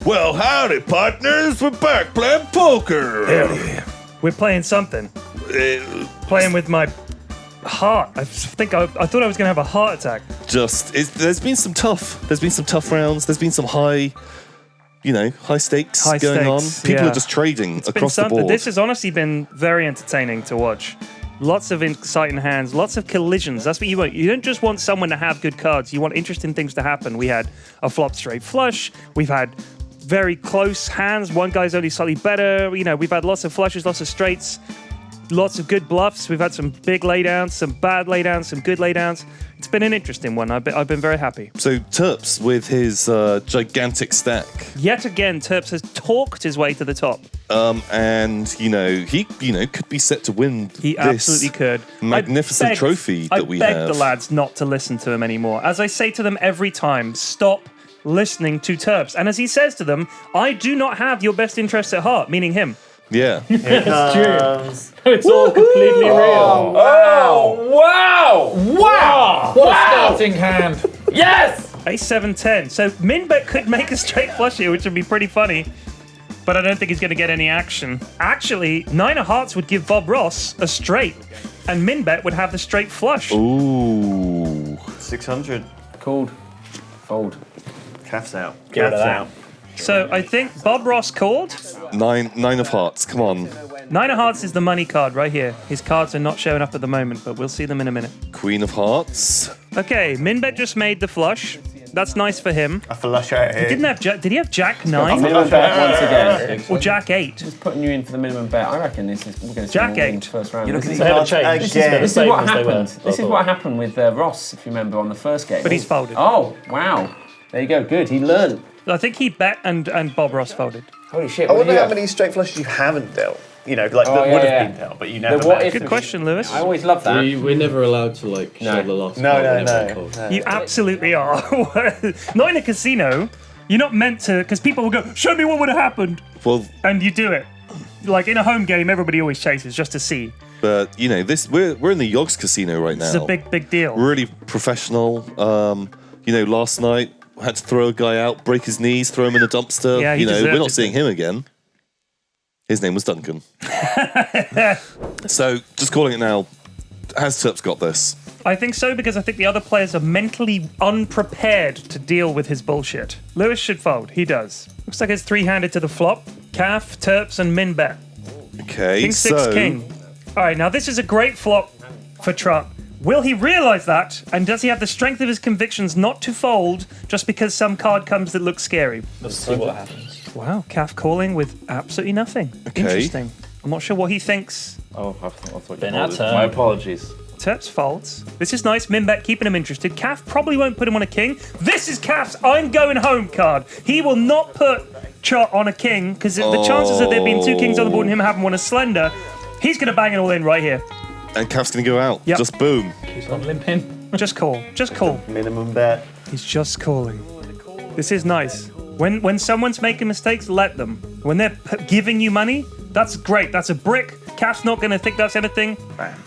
Well, howdy, partners. We're back playing poker. Howdy. We're playing something. Playing with my heart. I thought I was going to have a heart attack. There's been some tough rounds. There's been some high stakes going on. People are just trading across the board. This has honestly been very entertaining to watch. Lots of exciting hands, lots of collisions. That's what you want. You don't just want someone to have good cards. You want interesting things to happen. We had a flop straight flush. We've had very close hands. One guy's only slightly better. We've had lots of flushes, lots of straights, lots of good bluffs. We've had some big laydowns, some bad laydowns, some good laydowns. It's been an interesting one. I've been very happy. So Terps with his gigantic stack. Yet again, Terps has talked his way to the top. And he could be set to win. He absolutely could. Magnificent trophy that we have. I beg the lads not to listen to him anymore. As I say to them every time, stop listening to Terps. And as he says to them, I do not have your best interests at heart, meaning him. Yeah. It's true. It's all completely real. Wow! What a starting hand. Yes! Ace 7-10. So Minbet could make a straight flush here, which would be pretty funny. But I don't think he's going to get any action. Actually, 9 of hearts would give Bob Ross a straight, and Minbet would have the straight flush. Ooh. 600. Called. Fold. Calf's out. Calf's out. So I think Bob Ross called. 9 of hearts. Come on. 9 of hearts is the money card right here. His cards are not showing up at the moment, but we'll see them in a minute. Queen of hearts. Okay, Minbet just made the flush. That's nice for him. A flush out here. Did he have Jack 9? Minimum bet once again. Or Jack 8? Just putting you in for the minimum bet. I reckon we're going to see Jack more in 8. the first round. You look at these They haven't cards changed. again. This is what happened. This is what happened with Ross, if you remember, on the first game. But he's folded. Oh, wow. There you go. Good. He learned. I think he bet and Bob Ross folded. Holy shit. I what wonder do you how have? many straight flushes you haven't dealt. That yeah, would have yeah. been dealt, but you never The what know. if- Good question, Lewis. I always love that. We're never allowed to show the last. No. You absolutely are. Not in a casino. You're not meant to, because people will go, show me what would have happened. Well, And you do it. Like in a home game, everybody always chases just to see. but we're in the Yogs casino right now. It's a big deal. Really professional. Last night had to throw a guy out, break his knees, throw him in a dumpster. Yeah, he deserved we're not it. seeing him again. His name was Duncan. So, just calling it now. Has Terps got this? I think so, because I think the other players are mentally unprepared to deal with his bullshit. Lewis should fold. He does. Looks like it's 3-handed to the flop. Calf, Terps, and min bet. Okay, King 6, King. All right, now this is a great flop for Trump. Will he realise that? And does he have the strength of his convictions not to fold just because some card comes that looks scary? Let's see what happens. Wow, Calf calling with absolutely nothing. Okay. Interesting. I'm not sure what he thinks. Oh, I thought Been our turn. My apologies. Terps folds. This is nice. Minbet keeping him interested. Calf probably won't put him on a king. This is Calf's I'm going home card. He will not put Chot on a king because the chances of there being 2 kings on the board and him having one is slender. He's going to bang it all in right here. And Calf's going to go out. Yep. Just boom. Keeps on limping. Just call. Just call. Minimum bet. He's just calling. This is nice. When someone's making mistakes, let them. When they're giving you money, that's great. That's a brick. Calf's not going to think that's anything.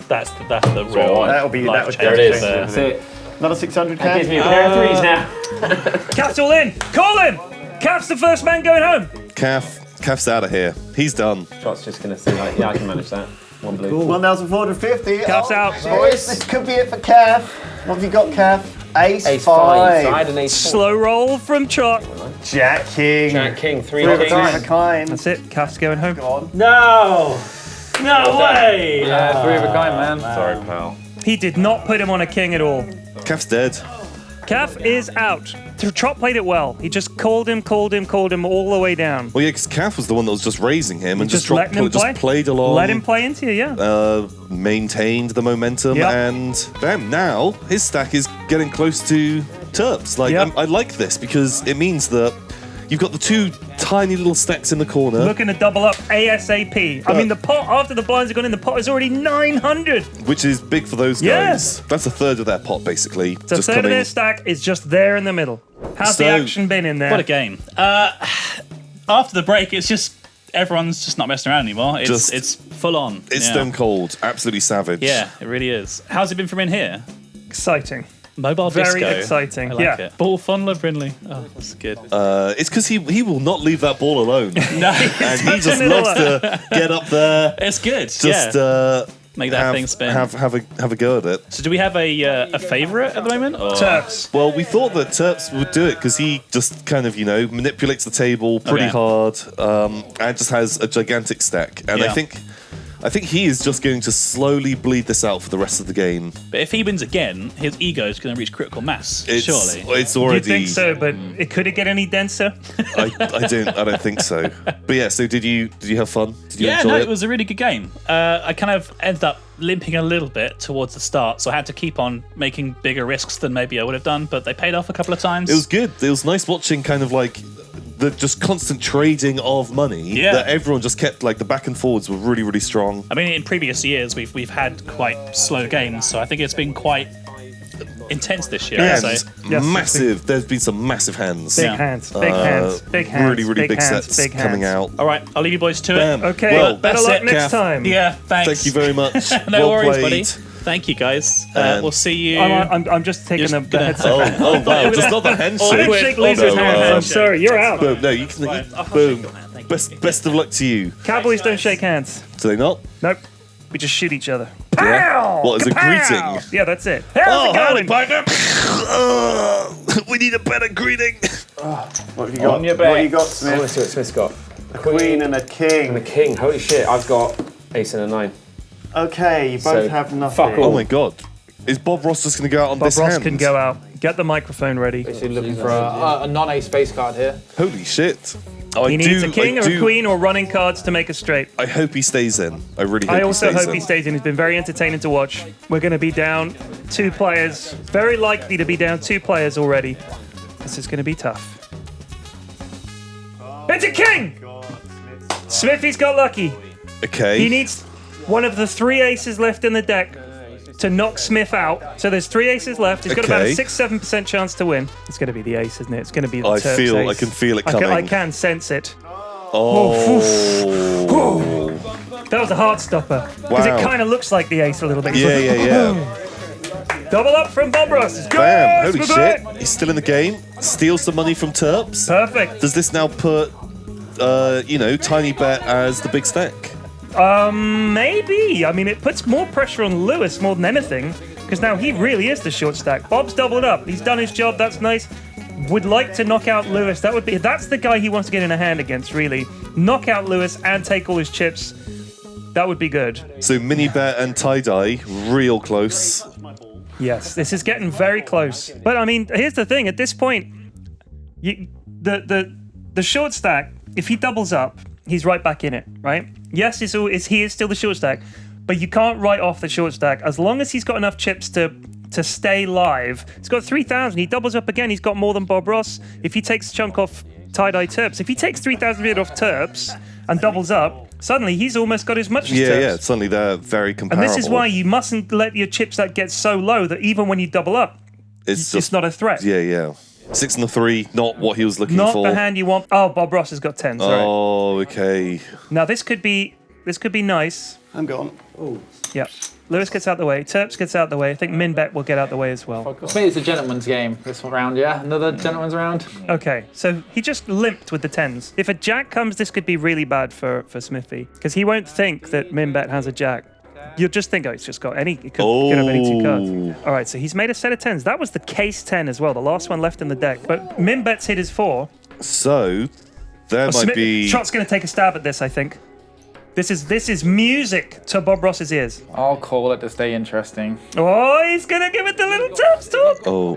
That's the real one. That would There it is. That's it. Another 600 That gives calf. me a pair of threes now. Calf's all in. Call him. Calf's the first man going home. Calf's out of here. He's done. Shot's just going to say, yeah, I can manage that. One blue. 1,450. Calf's out. Boys, this could be it for calf. What have you got, calf? Ace 5. So I had an ace 4. Slow roll from Chot. Jack King. Jack King, 3 Three of a kings. kind. That's it. Calf's going home. Go on. No way. Yeah, 3 of a kind, man. Sorry, pal. He did not put him on a king at all. Calf's dead. Calf is out. Trot played it well. He just called him all the way down. Well, yeah, because Calf was the one that was just raising him and Just letting him play. just played along. Let him play into you, yeah. Maintained the momentum, Yep. and bam, now his stack is getting close to Terps. Like, Yep. I like this because it means that you've got the 2 tiny little stacks in the corner. Looking to double up ASAP. I mean, the pot, after the blinds have gone in, the pot is already 900. Which is big for those guys. Yes. That's a third of their pot, basically. So a third of their stack is just there in the middle. How's the So- action been in there? What a game. After the break, it's just everyone's just not messing around anymore. It's full on. It's yeah. stone cold, absolutely savage. Yeah, it really is. How's it been from in here? Exciting. Mobile Very disco. exciting. I like Yeah. it. Ball fondler Brindley. Oh, that's good. It's because he will not leave that ball alone. No, And he just loves to get up there, it's good. just Make that thing spin. have a go at it. So do we have a favourite at the moment? Or? Terps. Well, we thought that Terps would do it because he just kind of, manipulates the table pretty hard, and just has a gigantic stack. And Yeah. I think he is just going to slowly bleed this out for the rest of the game. But if he wins again, his ego is going to reach critical mass. Surely. It's already. You think so, but could it get any denser? I don't think so. But yeah, so did you have fun? Did you enjoy it was a really good game. I kind of ended up limping a little bit towards the start, so I had to keep on making bigger risks than maybe I would have done, but they paid off a couple of times. It was good. It was nice watching kind of like the just constant trading of money. Yeah. That everyone just kept, like, the back and forwards were really, really strong. I mean, in previous years, we've had quite slow games, so I think it's been quite intense this year. And I'd say. massive. There's been some massive hands. Big Yeah. hands, big hands, big hands. Really, really big hands, sets big coming hands. out. All right, I'll leave you boys to Bam. it. Okay, Well, better that's luck it, next Gav. time. Yeah, thanks. Thank you very much. No Well worries, played. buddy. Thank you, guys. And- We'll see you. I'm just taking Just the gonna- headset. Oh wow! Just not the handshake. Handshake losers no, hands. no. I'm sorry, you're out. Boom! No, you can. Boom! Best of luck to you. Cowboys don't shake hands. Do they not? Nope. We just shoot each other. Yeah. What is a Kapow! greeting? Yeah, that's it. How's it howdy, going? partner. We need a better greeting. What have you got? On your What back. have you got, I want to Smith? see what Smith's got. A queen and a king. And the king. Holy shit, I've got ace and a 9. Okay, you both So, have nothing. fuck all. Oh my god! Is Bob Ross just going to go out on Bob this Ross hand? can go out. Get the microphone ready. Basically looking for a non-ace base card here. Holy shit! Oh, He needs a king or a queen or running cards to make a straight. I hope he stays in. I really hope I he also stays hope in. he stays in. He's been very entertaining to watch. We're going to be down 2 players. Very likely to be down 2 players already. This is going to be tough. It's a king! Smithy's got lucky. Okay. He needs one of the 3 aces left in the deck to knock Smith out. So there's 3 aces left. He's got about a Okay. 6-7% chance to win. It's going to be the ace, isn't it? It's going to be the I Turk's feel- ace. I can feel it I coming. can sense it. Oh. That was a heart stopper. Because Wow. it kind of looks like the ace a little bit. Yeah, yeah, yeah. Double up from Bob Ross. It's good. Bam! Holy Smith shit! it. He's still in the game. Steals some money from Terps. Perfect. Does this now put, Tiny Bet as the big stack? Maybe. I mean, it puts more pressure on Lewis more than anything. Because now he really is the short stack. Bob's doubled up. He's done his job. That's nice. Would like to knock out Lewis. That's the guy he wants to get in a hand against, really. Knock out Lewis and take all his chips. That would be good. So Mini Bet and Tie Dye, real close. Yes, this is getting very close. But I mean, here's the thing. At this point, the short stack, if he doubles up, he's right back in it, right? Yes, he is still the short stack, but you can't write off the short stack as long as he's got enough chips to stay live. He's got 3,000. He doubles up again. He's got more than Bob Ross. If he takes a chunk off tie-dye Terps, if he takes 3,000 bid off Terps and doubles up, suddenly he's almost got as much as Terps. Yeah. Suddenly they're very comparable. And this is why you mustn't let your chip stack get so low that even when you double up, it's not a threat. Yeah. 6 and a 3, not what he was looking Not for. the hand you want. Oh, Bob Ross has got 10. Sorry. Oh, okay. Now this could be nice. I'm gone. Yeah. Lewis gets out the way. Terps gets out the way. I think Minbet will get out the way as well. I think it's a gentleman's game this round, yeah? Another gentleman's round? Okay, so he just limped with the 10s. If a jack comes, this could be really bad for Smithy. Because he won't think that Minbet has a jack. You'll just think, oh, it's just got any. It could have any 2 cards. All right, so he's made a set of 10s. That was the case 10 as well, the last one left in the deck. But Minbet's hit his 4. So there might be. Trot's going to take a stab at this, I think. This is music to Bob Ross's ears. I'll call it to stay interesting. Oh, he's going to give it the little Terps talk. Oh,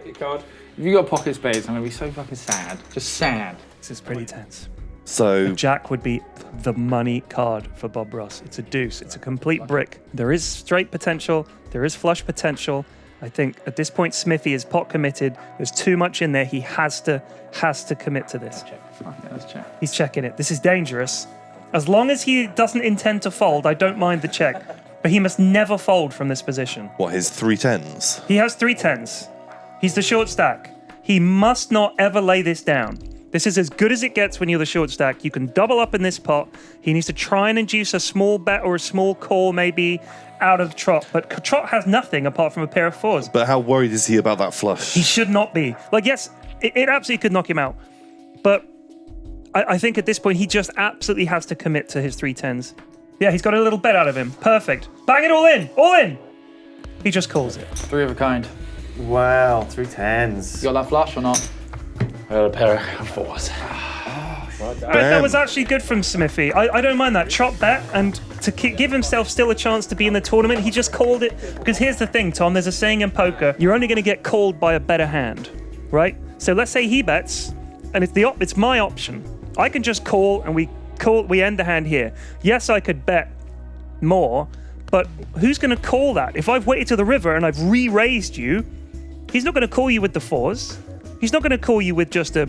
If you got pocket spades, I'm going to be so fucking sad. Just sad. This is pretty tense. so Jack would be the money card for Bob Ross. It's a deuce. It's a complete brick. There is straight potential. There is flush potential. I think at this point, Smithy is pot committed. There's too much in there. He has to commit to this. Fuck it, let's check. He's checking it. This is dangerous. As long as he doesn't intend to fold, I don't mind the check. But he must never fold from this position. what, his 3 10s? He has 3 10s. He's the short stack. He must not ever lay this down. This is as good as it gets when you're the short stack. You can double up in this pot. He needs to try and induce a small bet or a small call maybe out of Trot. But Trot has nothing apart from a pair of 4s. But how worried is he about that flush? He should not be. Like, yes, it absolutely could knock him out. But I think at this point, he just absolutely has to commit to his 3-10s. Yeah, he's got a little bet out of him. Perfect. Bang it all in. All in. He just calls it. 3 of a kind. Wow, 3-10s. You got that flush or not? I got a pair of 4s. That was actually good from Smithy. I don't mind that. Trot bet, and to give himself still a chance to be in the tournament, he just called it. Because here's the thing, Tom, there's a saying in poker, you're only going to get called by a better hand, right? So let's say he bets, and it's my option. I can just call, and we end the hand here. Yes, I could bet more, but who's going to call that? If I've waited to the river and I've re-raised you, he's not going to call you with the 4s. He's not going to call you with just a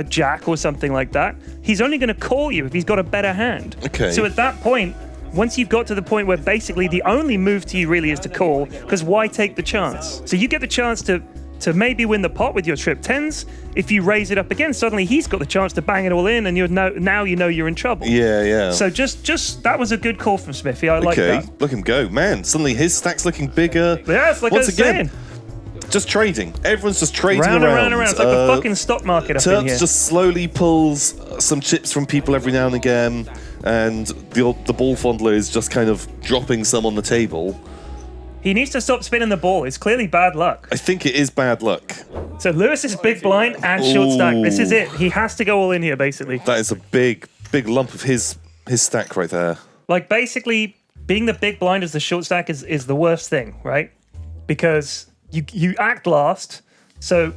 jack or something like that. He's only going to call you if he's got a better hand. Okay. So at that point, once you've got to the point where basically the only move to you really is to call, because why take the chance? So you get the chance to maybe win the pot with your trip 10s. If you raise it up again, suddenly he's got the chance to bang it all in, and now you know you're in trouble. Yeah. So just that was a good call from Smithy. I like that. Look him go. Man, suddenly his stack's looking bigger. Yeah, it's like Once I was again, saying. Just trading. Everyone's just trading Round around. and around. It's like the fucking stock market up in here. Terps just slowly pulls some chips from people every now and again, and the ball fondler is just kind of dropping some on the table. He needs to stop spinning the ball. It's clearly bad luck. I think it is bad luck. So Lewis is big blind and short stack. This is it. He has to go all in here, basically. That is a big lump of his stack right there. Like, basically, being the big blind as the short stack is the worst thing, right? Because you act last, so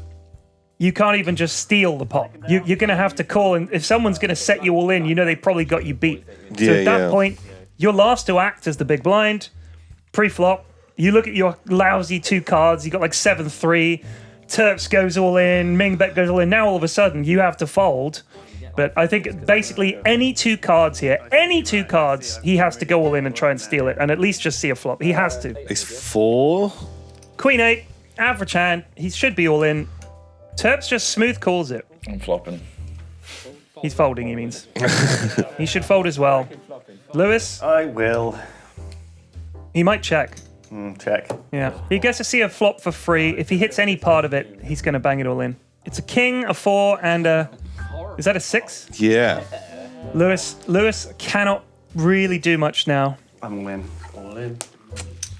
you can't even just steal the pot. You're going to have to call, and if someone's going to set you all in, you know they probably got you beat. So at that point, you're last to act as the big blind. Pre-flop, you look at your lousy 2 cards, you got like 7-3, Terps goes all in, Ming Bet goes all in. Now all of a sudden, you have to fold. But I think basically any 2 cards here, he has to go all in and try and steal it, and at least just see a flop. He has to. Ace 4. Queen 8, average hand. He should be all in. Terps just smooth calls it. I'm flopping. He's folding, he means. He should fold as well. Lewis? I will. He might check. Check. Yeah. He gets to see a flop for free. If he hits any part of it, he's going to bang it all in. It's a king, a 4, and a... Is that a 6? Yeah. Lewis cannot really do much now. I'm all in. All in.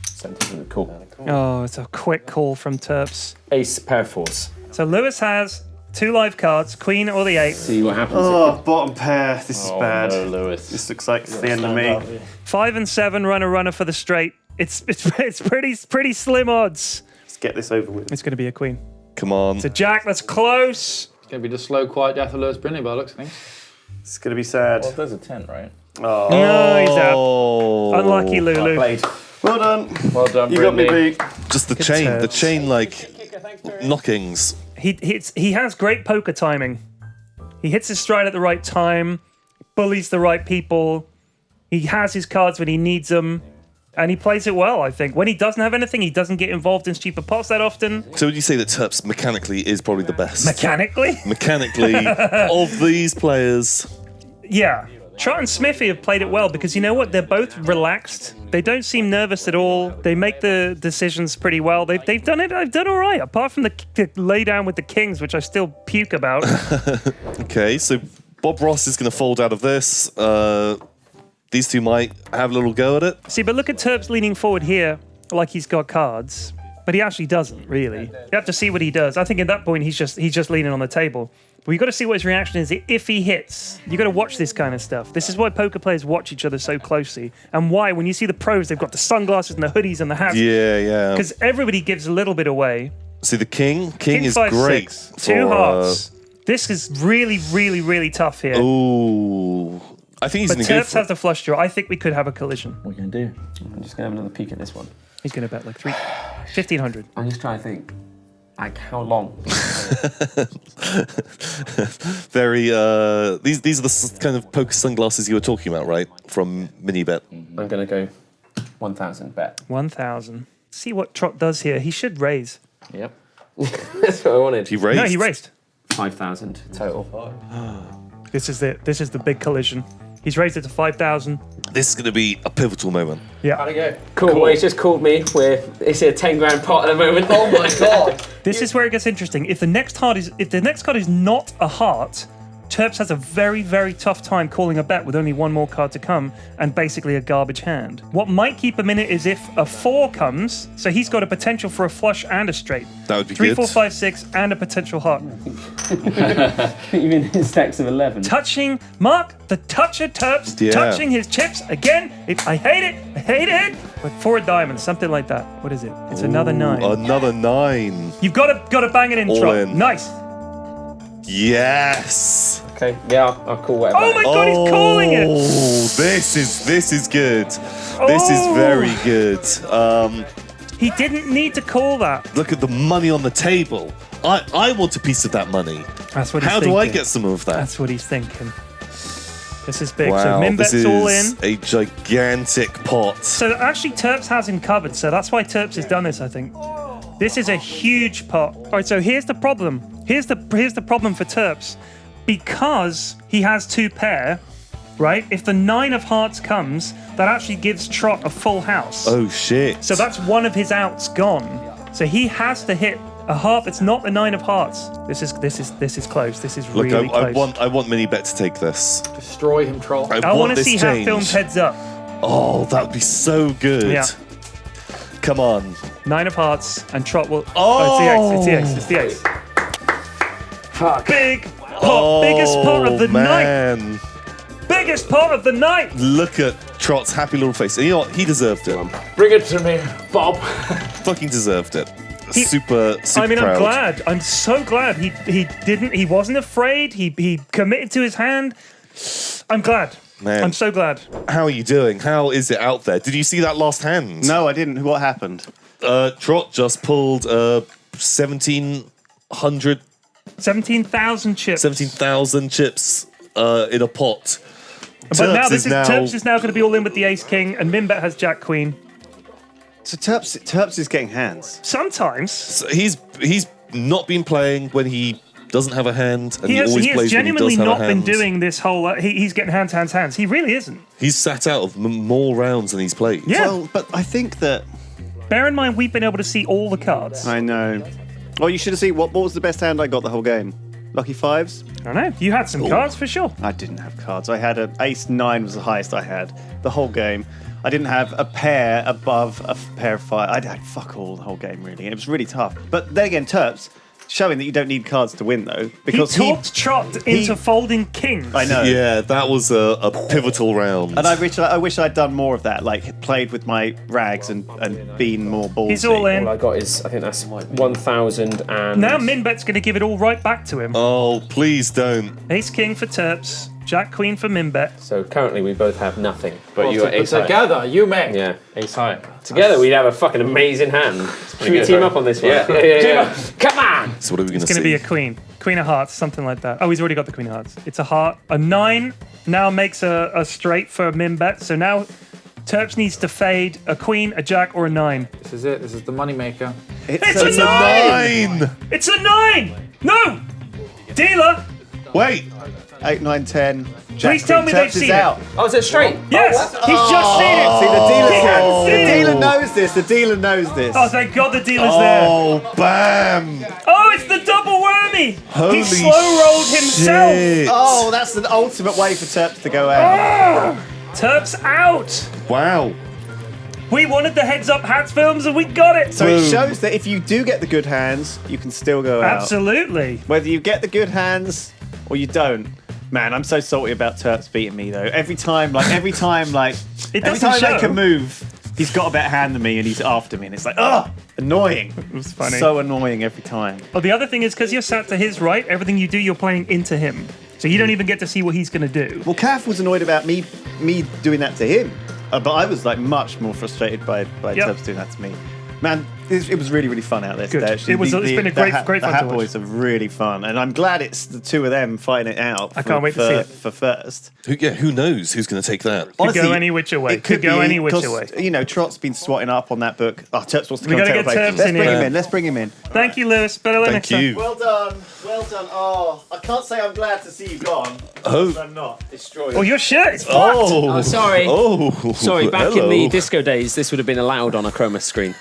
Sentiment cool. Oh, it's a quick call from Terps. Ace, pair of 4s. So Lewis has 2 live cards, queen or the 8. See what happens. Oh, bottom pair. This is bad. No, Lewis. This looks like it's the end of me. 5 and 7, runner for the straight. It's pretty slim odds. Let's get this over with. It's going to be a queen. Come on. It's a jack. That's close. It's going to be the slow, quiet death of Lewis Brindley by the looks of things. It's going to be sad. Well, there's a 10, right? Oh, No, he's out. Unlucky, Lulu. Played. well done. Well done, You got me Brindley. beat. Just the Terps. chain like knockings. He has great poker timing. He hits his stride at the right time, bullies the right people. He has his cards when he needs them, and he plays it well, I think. When he doesn't have anything, he doesn't get involved in stupid pots that often. So would you say that Terps mechanically is probably the best? Mechanically? Mechanically, of these players. Yeah. Trot and Smithy have played it well because you know what? They're both relaxed. They don't seem nervous at all. They make the decisions pretty well. They've done it. I've done all right, apart from the lay down with the kings, which I still puke about. Okay, so Bob Ross is going to fold out of this. These two might have a little go at it. See, but look at Terps leaning forward here like he's got cards, but he actually doesn't, really. You have to see what he does. I think at that point he's just leaning on the table. But you've got to see what his reaction is if he hits. You've got to watch this kind of stuff. This is why poker players watch each other so closely. And why, when you see the pros, they've got the sunglasses and the hoodies and the hats. Yeah. Because everybody gives a little bit away. See, the king is 5, great. 6, 2 hearts. This is really, really, really tough here. Ooh. I think he's But going to go Terps for has the flush draw. I think we could have a collision. What are you going to do? I'm just going to have another peek at this one. He's going to bet like 1,500. I'm just trying to think. Like, how long? Very, these are the kind of poker sunglasses you were talking about, right? From Minibet. I'm going to go 1,000 bet. 1,000. See what Trot does here. He should raise. Yep. That's what I wanted. He raised. No, he raised. 5,000 total. This is it. This is the big collision. He's raised it to 5,000. This is going to be a pivotal moment. Yeah. How'd it go? Cool. Well, he's just called me. It's a 10 grand pot at the moment. Oh my god. This is where it gets interesting. If the next card is not a heart, Terps has a very, very tough time calling a bet with only one more card to come and basically a garbage hand. What might keep him in it is if a 4 comes, so he's got a potential for a flush and a straight. That would be 3, good. 4, 5, 6, and a potential heart. Even in stacks of 11. Touching Mark, the toucher Terps, Yeah. touching his chips again. I hate it. I hate it. But 4 diamonds, something like that. What is it? It's another 9. Another 9. You've got to bang it in, All Trot. in. Nice. Yes. Okay. Yeah, I'll call whatever. Oh my god, he's calling it. Oh, this is good. This is very good. He didn't need to call that. Look at the money on the table. I want a piece of that money. That's what he's How thinking. do I get some of that? That's what he's thinking. This is big. Wow, So this Minbet's is all in. a gigantic pot. So actually Terps has him covered. So that's why Terps has done this, I think. This is a huge pot. All right, so here's the problem. Here's the problem for Terps. Because he has 2 pair, right? If the 9 of hearts comes, that actually gives Trot a full house. Oh shit. So that's one of his outs gone. So he has to hit a heart that's not the 9 of hearts. This is close. This is Look, really I close. want Mini Bet to take this. Destroy him, troll. I want to this see change. how filmed heads up. Oh, that would be so good. Yeah. Come on. 9 of hearts and Trot will. Oh! It's the ace. It's the ace. Fuck. Big pot. Biggest pot of the night. Man. Biggest pot of the night. Look at Trot's happy little face. And you know what? He deserved it. Bring it to me, Bob. Fucking deserved it. Super I mean, proud. I'm glad. I'm so glad he wasn't afraid. He committed to his hand. I'm glad. Man. I'm so glad. How are you doing? How is it out there? Did you see that last hand? No, I didn't. What happened? Trot just pulled 1,700 17,000 chips. 17,000 chips in a pot. But now Terps is now going to be all in with the ace king, and Minbet has jack queen. So Terps is getting hands. Sometimes So he's not been playing when he doesn't have a hand, and he always he has plays when he genuinely does have not a been hand. doing this whole. He's getting hands. He really isn't. He's sat out of more rounds than he's played. Yeah. Well, but I think that Bear in mind, we've been able to see all the cards. I know. Oh, you should have seen what was the best hand I got the whole game. Lucky 5s. I don't know. You had some cards for sure. I didn't have cards. I had an ace 9 was the highest I had the whole game. I didn't have a pair above a pair of 5. I had fuck all the whole game really. And it was really tough. But then again, Terps showing that you don't need cards to win though, because he talked Trot into folding kings. I know. Yeah, that was a pivotal round. And I wish I'd done more of that, like played with my rags and been more ballsy. He's all in. All I got is, I think that's 1,000 and... Now Minbet's going to give it all right back to him. Oh, please don't. Ace king for Terps, jack queen for Minbet. So currently we both have nothing, but Well, you are ace high. together, you may. Yeah, ace high. Together we'd have a fucking amazing hand. Should we team up on this one? Yeah. Come on! So what are we going to It's see? going to be a queen. Queen of hearts, something like that. Oh, he's already got the queen of hearts. It's a heart. A 9 now makes a straight for Minbet. So now Terps needs to fade a queen, a jack, or a 9. This is it. This is the moneymaker. It's a 9! 9! It's a 9! No! Dealer! Wait! 8, 9, 10. Please tell me they've Terps is seen it. out. Oh, is it straight? Yes! He's just seen it! See, the He hadn't dealer, seen the it. dealer knows this. The dealer knows this. Oh, thank God the dealer's there. Oh, bam! Oh, it's the double whammy! Holy He slow rolled himself! shit. Oh, that's the ultimate way for Terps to go out. Terps out! Wow. We wanted the heads up hats films and we got it! So it Boom. shows that if you do get the good hands, you can still go out. Absolutely. Whether you get the good hands or you don't. Man, I'm so salty about Terps beating me though. Every time It every doesn't time I show. make a move, he's got a better hand than me and he's after me and it's like, annoying. It was funny. So annoying every time. Well, the other thing is because you're sat to his right, everything you do, you're playing into him. So you don't even get to see what he's going to do. Well, Kath was annoyed about me doing that to him, but I was like much more frustrated by Yep. Terps doing that to me. Man, it was really, really fun out there today. Actually. It's been a great fun The to Hat watch. Boys are really fun, and I'm glad it's the two of them fighting it out. I can't wait to see it for first. Who knows who's going to take that? Could go any which way. It could go be, any which 'cause, way. You know, Trot's been swatting up on that book. Oh, Terps wants to We come gotta and get tell Terps Let's in bring here. him in. Let's bring him in. Thank you, Lewis. Better luck next Thank you. time. Well done. Oh, I can't say I'm glad to see you gone. Oh. I'm not. Destroyed. Oh, your shirt is fucked. Oh, sorry. Oh, Sorry, back hello. in the disco days, this would have been allowed on a chroma screen.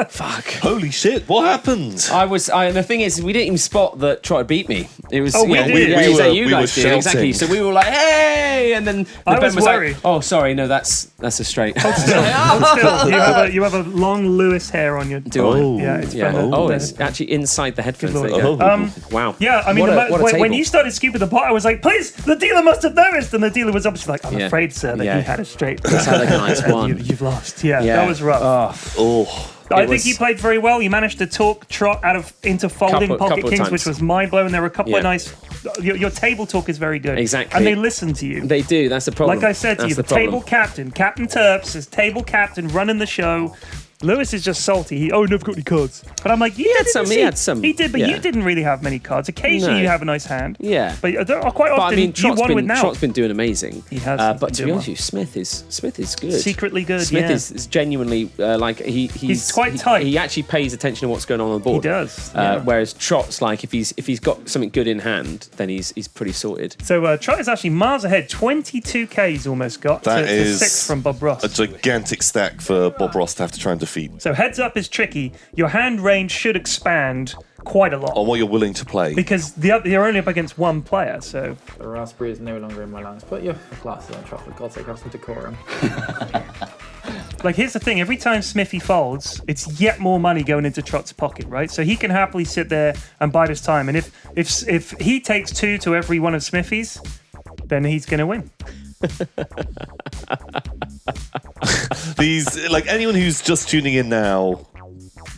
Fuck. Holy shit! What happened? The thing is, we didn't even spot that Trot beat me. It was. Oh, we you know, did. Yeah, We exactly, were- you we guys were did exactly. shouting. So we were like, "Hey!" And then I Ben was was worried. like, "Oh, sorry, no, that's a straight." Still, you have a long Lewis hair on your. Do I? Oh. Yeah, it's Yeah. from the- Oh, the- it's actually inside the headphones. Good There you lord. go. Oh. Wow. Yeah, I mean, What a when table. you started scooping the pot, I was like, please, the dealer must have noticed. And the dealer was obviously like, I'm Yeah. afraid, sir, that Yeah. you had a straight. That's how the guys won. You've lost. Yeah, Yeah. that was rough. Oh, I It think you was- played very well. You managed to talk Trot into folding Couple pocket of kings, times. which was mind blowing. There were a couple of Yeah. nice. Your table talk is very good. Exactly. And they listen to you. They do. That's the problem. Like I said to That's you, the problem. table captain, Captain Terps, is table captain running the show. Lewis is just salty. He never got any cards. But I'm like, He had some. He did, but yeah. you didn't really have many cards. Occasionally No. you have a nice hand. Yeah. But quite often But I mean, you Trot's won with now. Trot's been doing amazing. He has. But He's to been be doing honest with you, Smith is good. Secretly good, Smith yeah. is genuinely like he's quite tight. He actually pays attention to what's going on the board. He does, yeah. Whereas Trot's like if he's got something good in hand, then he's pretty sorted. So Trot is actually miles ahead. 22k he's almost got That to is 6 from Bob Ross. a gigantic stack for Bob Ross to have to try and defeat So heads up is tricky. Your hand range should expand quite a lot on what you're willing to play. because you're only up against one player. So The raspberry is no longer in my lungs. Put your glasses on, Trot. For God's sake, have some decorum. like here's the thing: every time Smithy folds, it's yet more money going into Trot's pocket, right? So he can happily sit there and bide his time. And if he takes 2 to every one of Smithy's, then he's going to win. These, like anyone who's just tuning in now,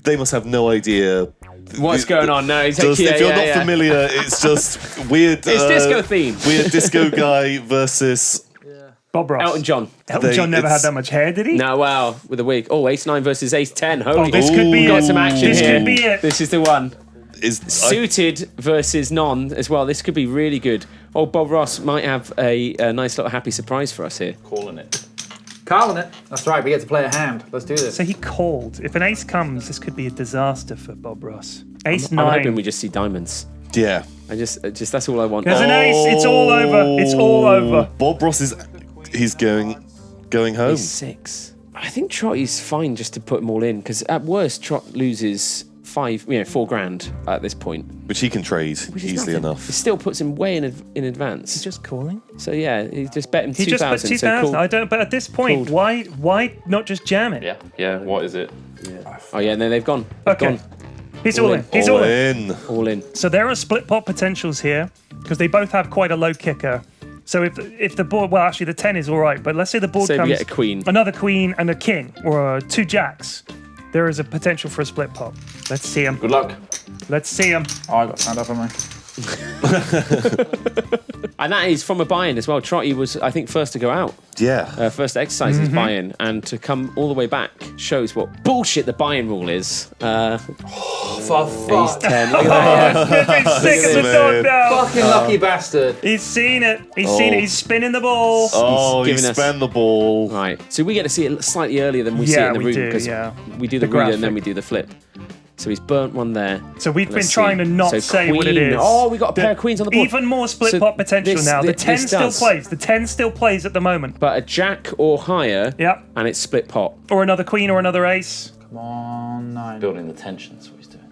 they must have no idea What's going on now? Just, if you're not familiar, it's just weird. It's disco theme. Weird disco guy versus Bob Ross. Elton John. Elton John never had that much hair, did he? No, wow, with a wig. Oh, ace 9 versus ace 10. Holy, this could be got it. some action This here. could be it. This is the one. is Suited versus non as well. This could be really good. Oh, Bob Ross might have a nice little happy surprise for us here. Calling it. Calling it. That's right, we get to play a hand. Let's do this. So he called. If an ace comes, this could be a disaster for Bob Ross. Ace I'm 9. hoping we just see diamonds. yeah. I just that's all I want. There's an ace. It's all over. It's all over. Bob Ross he's going home. He's 6. I think Trot is fine just to put them all in because at worst Trot loses 4 grand at this point. Which he can trade Which is easily nothing. enough. It still puts him way in advance. Just calling. So yeah, he just bet him He 2,000. just put 2,000. So I don't. But at this point, Called. why not just jam it? Yeah. What is it? Oh yeah, no, they've gone. They've Okay. gone. He's All all in. in. He's all in. All in. So there are split pot potentials here because they both have quite a low kicker. So if the board, well, actually the 10 is all right, but let's say the board Say we comes get a queen. another queen and a king or 2 jacks, there is a potential for a split pot. Let's see him. Good luck. Let's see him. Oh, I got stand up on me. And that is from a buy-in as well. Trotty was, I think, first to go out. Yeah. First to exercise his buy-in, and to come all the way back shows what bullshit the buy-in rule is. For He's fuck. 10. Look at that. He's sick as a Man. dog now. Fucking lucky bastard. He's seen it. He's seen it. He's spinning the ball. Oh, he giving us- spanned the ball. Right. So we get to see it slightly earlier than we see it in the we room do, because yeah. we do the, The reader and then graphic. we do the flip. So he's burnt one there. So we've Let's been trying see. to not So say what it queen. is. Oh, we got a pair of queens on the board. Even more split So pot potential this- now. The this 10 still does. plays. The 10 still plays at the moment. But a jack or higher, Yep. and it's split pot. Or another queen or another ace. Come on, 9. Building the tension. That's what he's doing.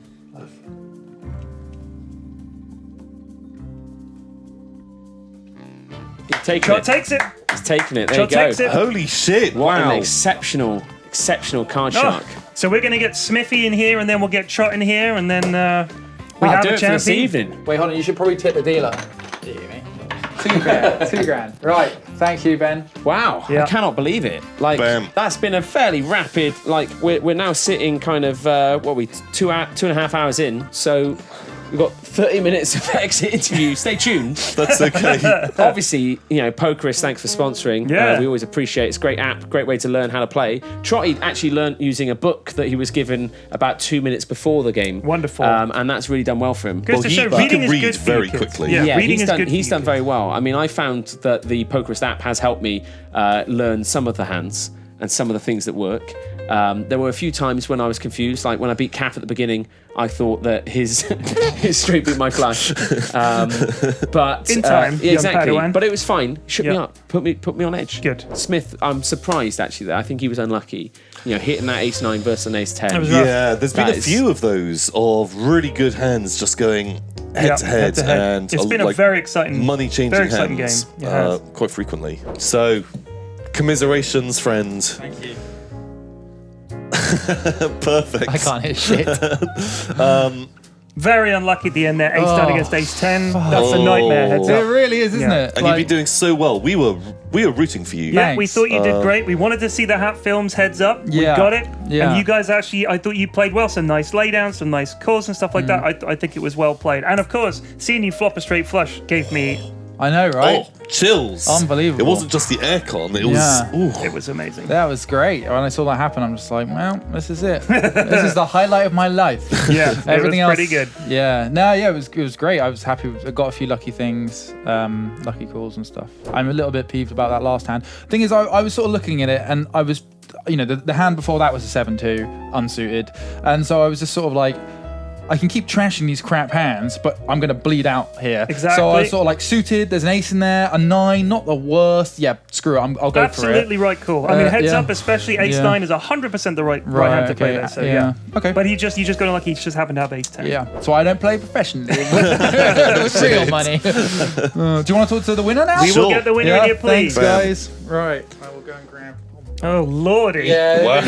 He's taking Trot it. takes it. He's taking it. There Trot you go. takes it. Holy shit. What wow. an exceptional card shark. Oh, so we're going to get Smithy in here, and then we'll get Trot in here, and then we I'll have do a it for this champion. evening. Wait, hold on. You should probably tip the dealer. Do you mean? 2 grand. 2 grand. Right. Thank you, Ben. Wow, Yeah. I cannot believe it. Like Bam. that's been a fairly rapid. Like we're now sitting kind of 2.5 hours in. So We've got 30 minutes of exit interview. Stay tuned. That's okay. Obviously, Pokerist, thanks for sponsoring. Yeah. We always appreciate it. It's a great app, great way to learn how to play. Trotty actually learned using a book that he was given about 2 minutes before the game. Wonderful. And that's really done well for him. Goes to show he reading can is read good for you very kids. quickly. Yeah, reading he's is done, good. he's for done you very kids. well. I mean, I found that the Pokerist app has helped me learn some of the hands and some of the things that work. There were a few times when I was confused, like when I beat Calf at the beginning, I thought that his straight beat my flush. But In time, yeah, young exactly. Padawan. But it was fine. Shook me Yeah. up, put me on edge. Good. Smith, I'm surprised actually that I think he was unlucky. Hitting that ace 9 versus an ace 10. It was rough. Yeah, there's been That a is- few of those of really good hands just going head to head, and It's been a very exciting, money changing very exciting hands game. It has. quite frequently. So, commiserations, friend. Thank you. Perfect. I can't hit shit. Very unlucky at the end there. Ace 9 Oh. against ace 10. That's a nightmare. Heads It up. really is, isn't Yeah. it? And you've been doing so well. We were rooting for you. Yeah, we Thanks. thought you did great. We wanted to see the Hat Films heads up. We Yeah. got it. Yeah. And you guys actually, I thought you played well. Some nice laydowns, some nice calls and stuff like that. I think it was well played. And of course, seeing you flop a straight flush gave me, I know, right? Oh, chills. Unbelievable. It wasn't just the aircon. It was. Yeah. Ooh. it was amazing. That was great. When I saw that happen, I'm just like, well, this is it. This is the highlight of my life. Yeah, Everything it else, was pretty good. Yeah, no, yeah, it was great. I was happy. I got a few lucky things, lucky calls and stuff. I'm a little bit peeved about that last hand. Thing is, I was sort of looking at it, and I was, the hand before that was a 7-2 unsuited, and so I was just sort of like, I can keep trashing these crap hands, but I'm going to bleed out here. Exactly. So I was sort of like suited. There's an ace in there, a 9, not the worst. Yeah, screw it. I'll go Absolutely for it. right call. I mean, heads yeah. up, especially ace Yeah. 9 is 100% the right hand to play there. So yeah. Okay. But you just got unlucky. He just happened to have ace 10. Yeah, so I don't play professionally with real money. Do you want to talk to the winner now? We will get the winner in here, please. Thanks, guys. Right, I will go and grab. Oh lordy! Yeah, Wow.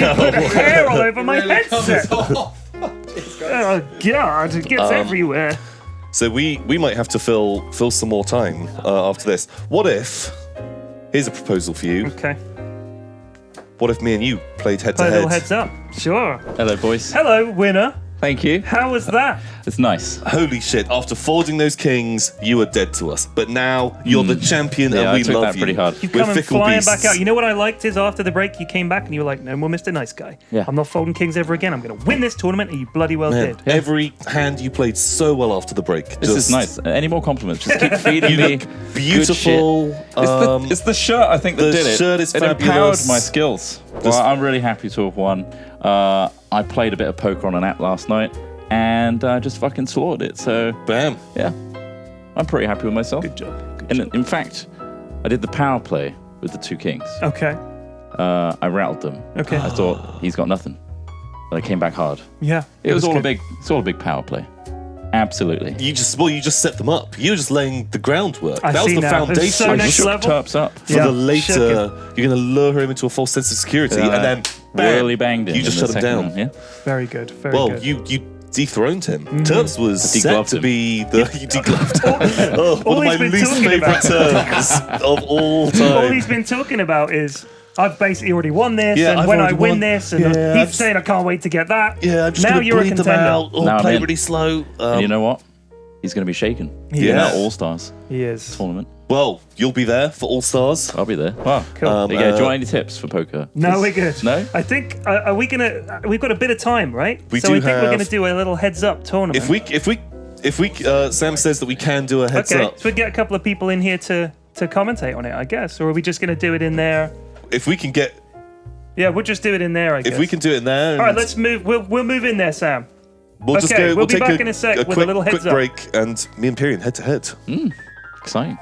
Hair all over my really headset. comes off. Oh god, it gets everywhere. So we might have to fill some more time after this. What if? Here's a proposal for you. Okay. What if me and you played head to Play a little head? heads up. Sure. Hello, boys. Hello, winner. Thank you. How was that? It's nice. Holy shit! After folding those kings, you were dead to us. But now you're the champion, Yeah, and I we took love that you. pretty hard. You've We're come and fickle flying beasts. back out. You know what I liked is after the break, you came back and you were like, "No more Mr. Nice Guy. Yeah. I'm not folding kings ever again. I'm going to win this tournament," and you bloody well Man, did. every hand you played so well after the break. This is nice. Any more compliments? Just keep feeding You me. look beautiful. It's the shirt, I think, that the did it. shirt is it empowered fabulous. my skills. Well, I'm really happy to have won. I played a bit of poker on an app last night and just fucking slaughtered it. So, Bam. yeah, I'm pretty happy with myself. Good job. And in fact, I did the power play with the 2 kings. Okay. I rattled them. Okay. I thought he's got nothing. But I came back hard. Yeah. It was all good. it's all a big power play. Absolutely. You just set them up. You were just laying the groundwork. I that was see the now. It was foundation. so I next shook level. Terps up. For Yeah, the later, shook you're going to lure him into a false sense of security, Yeah. and then bam, Whirly banged him. you just in the shut him second down. round, Yeah. Very good. Very Well, good. you dethroned him. Terps was I set degloved to him. be the you degloved. Oh, one all of my he's been least talking favorite about. terms of all All time. he's been talking about is, I've basically already won this, Yeah, and I've when I already win won. this, and Yeah, he's I'm saying I can't wait to get that. Yeah, I'm just now going to you're a bleed them contender. out or Now I'm play in. really slow. And you know what? He's going to be shaken. He in is. that All-Stars He is. tournament. Well, you'll be there for All Stars. I'll be there. Wow. Cool. There you go. Do you want any tips for poker? No, we're good. No? I think are we gonna? We've got a bit of time, right? We so do I think we're have- gonna do a little heads up tournament. If we Sam says that we can do a heads okay, up. so we get a couple of people in here to commentate on it, I guess, or are we just gonna do it in there? If we can get, Yeah, we'll just do it in there. I guess. if we can do it in there. All right, let's move. We'll move in there, Sam. We'll just okay, go. we'll be take back in a sec with a quick, little heads quick up. break, and me and Pyrian head to head. Exciting.